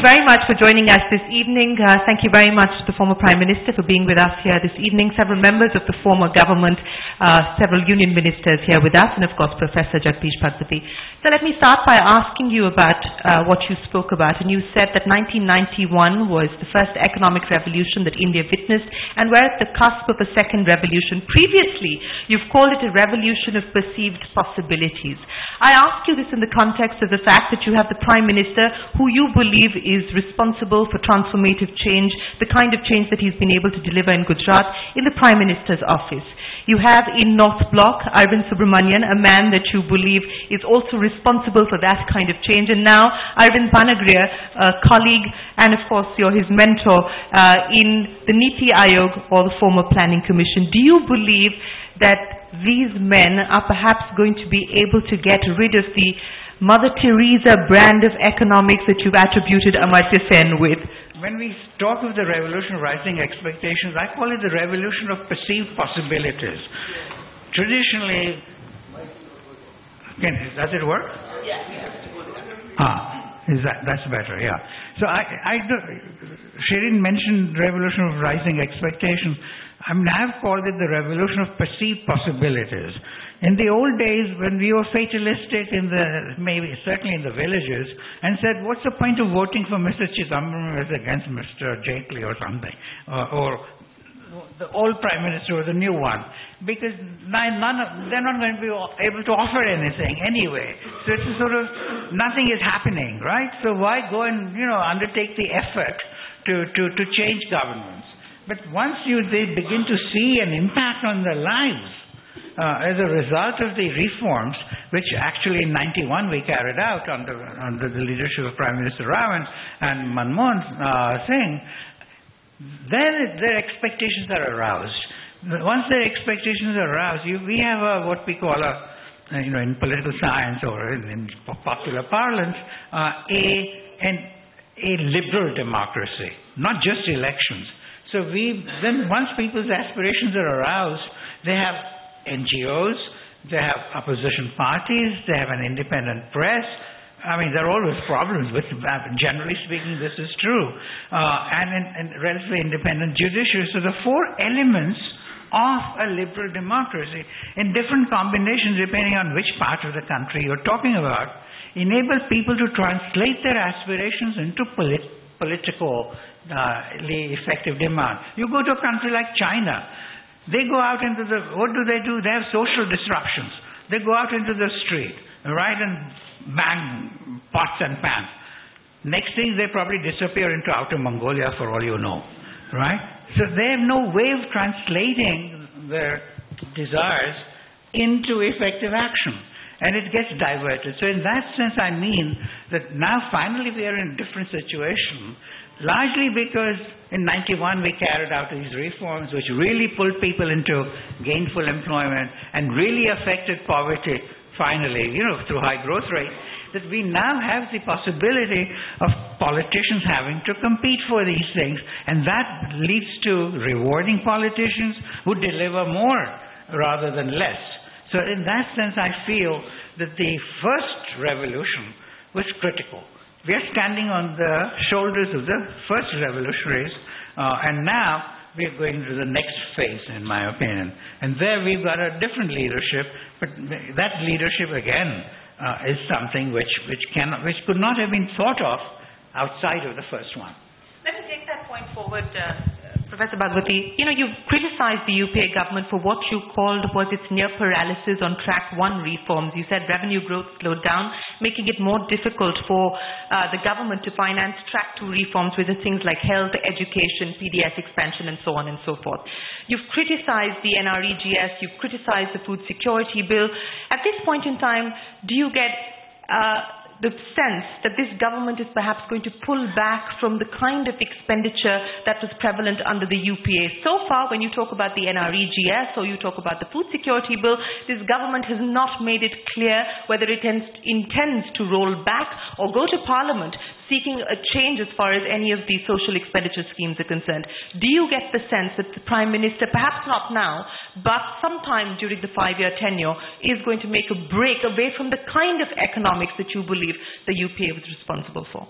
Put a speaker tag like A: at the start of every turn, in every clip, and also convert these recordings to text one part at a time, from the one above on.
A: very much for joining us this evening. Thank you very much to the former Prime Minister for being with us here this evening, several members of the former government, several union ministers here with us, and of course Professor Jagdish Bhagwati. So let me start by asking you about what you spoke about. And you said that 1991 was the first economic revolution that India witnessed, and we're at the cusp of a second revolution. Previously, you've called it a revolution of perceived possibilities. I ask you this in the context of the fact that you have the Prime Minister who you believe is responsible for transformative change, the kind of change that he's been able to deliver in Gujarat, in the Prime Minister's office. You have in North Block, Arvind Subramanian, a man that you believe is also responsible for that kind of change, and now Arvind Banagriya, a colleague, and of course you're his mentor in the Niti Aayog or the former Planning Commission. Do you believe that these men are perhaps going to be able to get rid of the Mother Teresa brand of economics that you've attributed Amartya Sen with?
B: When we talk of the revolution of rising expectations, I call it the revolution of perceived possibilities. Traditionally, does it work?
A: Yes.
B: That's better, yeah. So Shereen mentioned revolution of rising expectations. I've called it the revolution of perceived possibilities. In the old days, when we were fatalistic certainly in the villages, and said, what's the point of voting for Mr. Chidambaram against Mr. Jaitley or something, or the old Prime Minister or the new one, because they're not going to be able to offer anything anyway. So it's sort of, nothing is happening, right? So why go and undertake the effort to change governments? But once they begin to see an impact on their lives as a result of the reforms, which actually in 91 we carried out under the leadership of Prime Minister Rao and Manmohan Singh, then their expectations are aroused. Once their expectations are aroused, we have what we call in political science or in popular parlance, a liberal democracy, not just elections. So then once people's aspirations are aroused, they have NGOs, they have opposition parties, they have an independent press. I mean, there are always problems, but generally speaking, this is true. And relatively independent judiciary. So the four elements of a liberal democracy, in different combinations depending on which part of the country you're talking about, enable people to translate their aspirations into politically effective demand. You go to a country like China, they go out into what do? They have social disruptions. They go out into the street, right, and bang pots and pans. Next thing, they probably disappear into outer Mongolia for all you know, right? So they have no way of translating their desires into effective action. And it gets diverted. So in that sense, I mean that now finally we are in a different situation, largely because in 91 we carried out these reforms which really pulled people into gainful employment and really affected poverty finally, through high growth rates, that we now have the possibility of politicians having to compete for these things, and that leads to rewarding politicians who deliver more rather than less. So in that sense, I feel that the first revolution was critical. We are standing on the shoulders of the first revolutionaries, and now we are going to the next phase, in my opinion. And there we've got a different leadership, but that leadership, again, is something which could not have been thought of outside of the first one.
A: Let me take that point forward, Professor Bhagwati. You've criticized the UPA government for what you called was its near paralysis on track 1 reforms. You said revenue growth slowed down, making it more difficult for the government to finance track 2 reforms, which are things like health, education, PDS expansion, and so on and so forth. You've criticized the NREGS, you've criticized the food security bill. At this point in time, do you get the sense that this government is perhaps going to pull back from the kind of expenditure that was prevalent under the UPA? So far, when you talk about the NREGS or you talk about the food security bill, this government has not made it clear whether it intends to roll back or go to Parliament seeking a change as far as any of these social expenditure schemes are concerned. Do you get the sense that the Prime Minister, perhaps not now, but sometime during the 5-year tenure, is going to make a break away from the kind of economics that you believe the UPA was responsible for?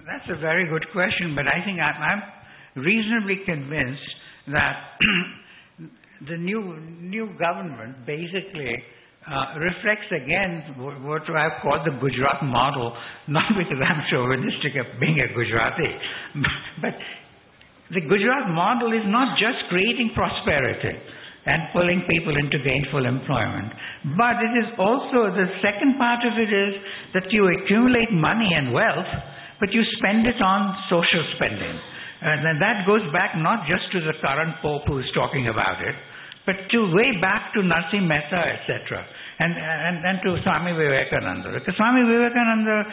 B: That's a very good question, but I think I'm reasonably convinced that the new government basically reflects again what I've called the Gujarat model, not because I'm chauvinistic of being a Gujarati, but the Gujarat model is not just creating prosperity and pulling people into gainful employment, but it is also, the second part of it is that you accumulate money and wealth, but you spend it on social spending. And that goes back not just to the current Pope who's talking about it, but to way back to Narsi Mehta, etc., and to Swami Vivekananda. Because Swami Vivekananda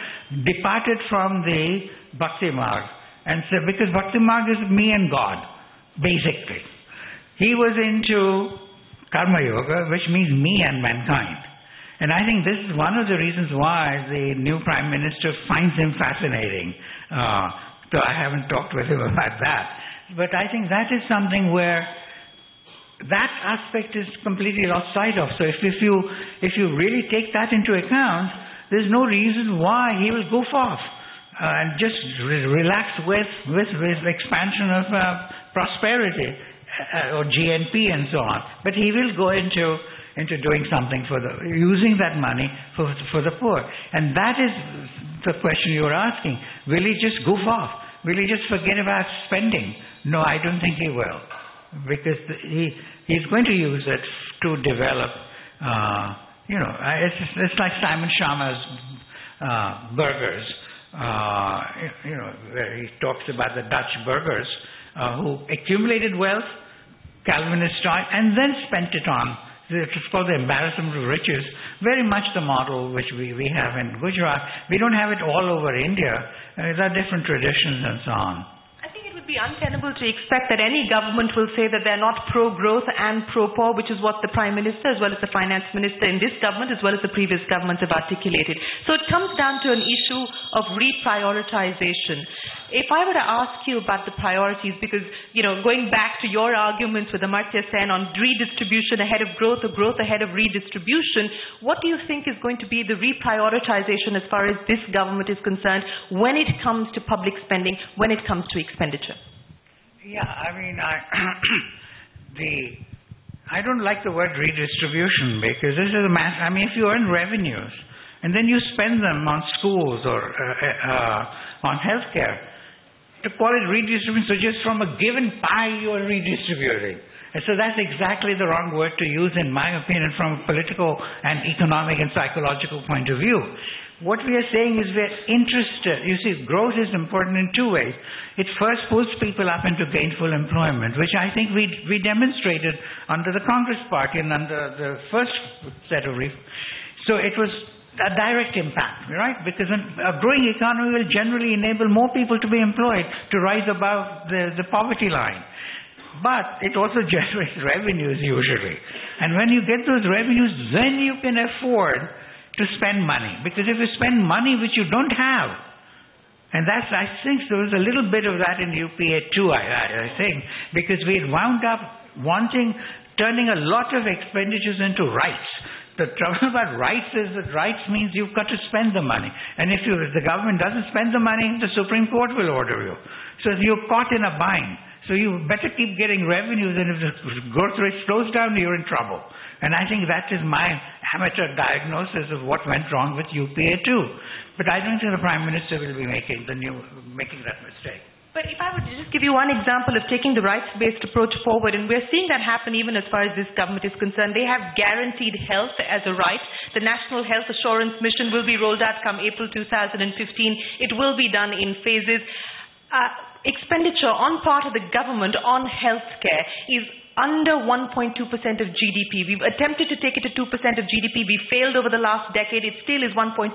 B: departed from the Bhakti Marg, and so, because Bhakti Marg is me and God, basically. He was into Karma Yoga, which means me and mankind. And I think this is one of the reasons why the new Prime Minister finds him fascinating. So I haven't talked with him about that. But I think that is something where that aspect is completely lost sight of. So if you really take that into account, there's no reason why he will goof off and just relax with expansion of prosperity or GNP and so on. But he will go into doing something using that money for the poor. And that is the question you're asking. Will he just goof off? Will he just forget about spending? No, I don't think he will. Because he's going to use it to develop, it's like Simon Schama's burgers, where he talks about the Dutch burgers who accumulated wealth, Calvinist style, and then spent it on. It's called the embarrassment of riches. Very much the model which we have in Gujarat. We don't have it all over India. There are different traditions and so on.
A: It would be untenable to expect that any government will say that they're not pro-growth and pro-poor, which is what the Prime Minister as well as the Finance Minister in this government as well as the previous governments have articulated. So it comes down to an issue of reprioritization. If I were to ask you about the priorities, because, going back to your arguments with Amartya Sen on redistribution ahead of growth or growth ahead of redistribution, what do you think is going to be the reprioritization as far as this government is concerned when it comes to public spending, when it comes to expenditure?
B: Yeah, I mean, I don't like the word redistribution because this is if you earn revenues and then you spend them on schools or on healthcare, to call it redistribution, so just from a given pie you are redistributing. And so that's exactly the wrong word to use, in my opinion, from a political and economic and psychological point of view. What we are saying is we're interested. You see, growth is important in two ways. It first pulls people up into gainful employment, which I think we demonstrated under the Congress Party and under the first set of reforms. So it was a direct impact, right? Because a growing economy will generally enable more people to be employed, to rise above the poverty line. But it also generates revenues usually. And when you get those revenues, then you can afford to spend money. Because if you spend money which you don't have, and I think there was a little bit of that in UPA too, I think, because we had wound up turning a lot of expenditures into rights. The trouble about rights is that rights means you've got to spend the money. And if the government doesn't spend the money, the Supreme Court will order you. So you're caught in a bind. So you better keep getting revenues, and if the growth rate slows down, you're in trouble. And I think that is my amateur diagnosis of what went wrong with UPA too. But I don't think the Prime Minister will be making that mistake.
A: But if I were to just give you one example of taking the rights-based approach forward, and we're seeing that happen even as far as this government is concerned, they have guaranteed health as a right. The National Health Assurance Mission will be rolled out come April 2015. It will be done in phases. Expenditure on part of the government on healthcare is under 1.2% of GDP. We've attempted to take it to 2% of GDP. We failed over the last decade. It still is 1.2%.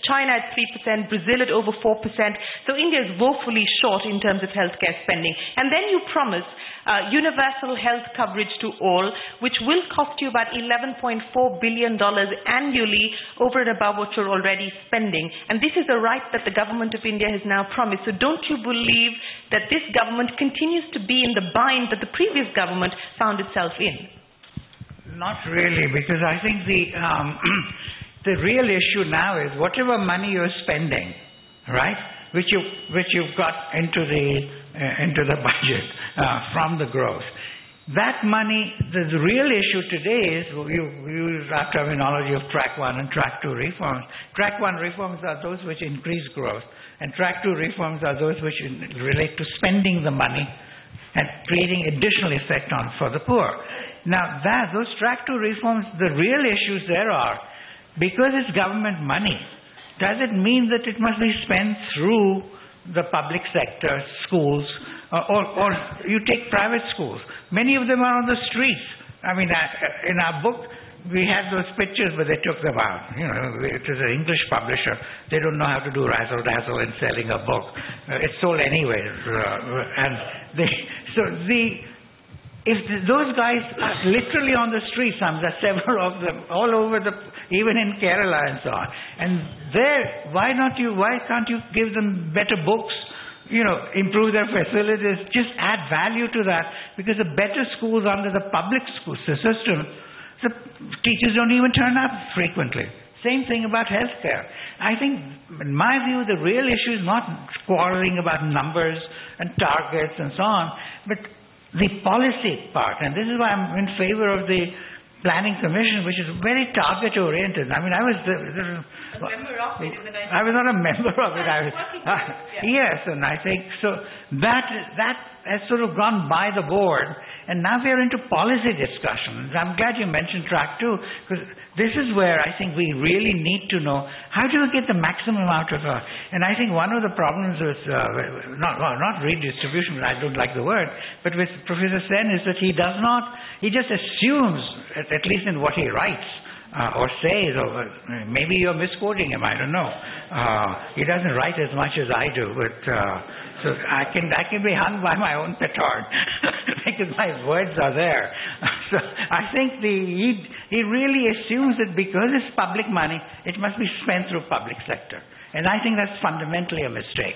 A: China at 3%. Brazil at over 4%. So India is woefully short in terms of healthcare spending. And then you promise universal health coverage to all, which will cost you about $11.4 billion annually over and above what you're already spending. And this is a right that the government of India has now promised. So don't you believe that this government continues to be in the bind that the previous government found itself in?
B: Not really, because I think the real issue now is whatever money you're spending, right? which you've got into the budget from the growth. That money, the real issue today is, you have terminology of Track 1 and Track 2 reforms. Track 1 reforms are those which increase growth, and Track 2 reforms are those which relate to spending the money and creating additional effect for the poor. Now, those Track 2 reforms, the real issues there are, because it's government money, does it mean that it must be spent through the public sector, schools, or you take private schools? Many of them are on the streets. I mean, in our book, we had those pictures, but they took them out. You know, it is an English publisher. They don't know how to do razzle-dazzle in selling a book. It's sold anyway. If those guys are literally on the streets, there are several of them all over even in Kerala and so on. And why can't you give them better books, improve their facilities, just add value to that? Because the better schools under the public school system, the teachers don't even turn up frequently. Same thing about healthcare. I think, in my view, the real issue is not quarreling about numbers and targets and so on, but the policy part. And this is why I'm in favor of the Planning Commission, which is very target-oriented. I mean, I was
A: a member of it in the 90s.
B: I was not a member of it. Yes, and I think so. That has sort of gone by the board, and now we are into policy discussions. I'm glad you mentioned Track 2, because this is where I think we really need to know, how do we get the maximum out of it? And I think one of the problems with, not redistribution, I don't like the word, but with Professor Sen is that he just assumes, at least in what he writes, or says, or maybe you're misquoting him, I don't know. He doesn't write as much as I do, but so I can be hung by my own petard because my words are there. So I think he really assumes that because it's public money, it must be spent through public sector. And I think that's fundamentally a mistake.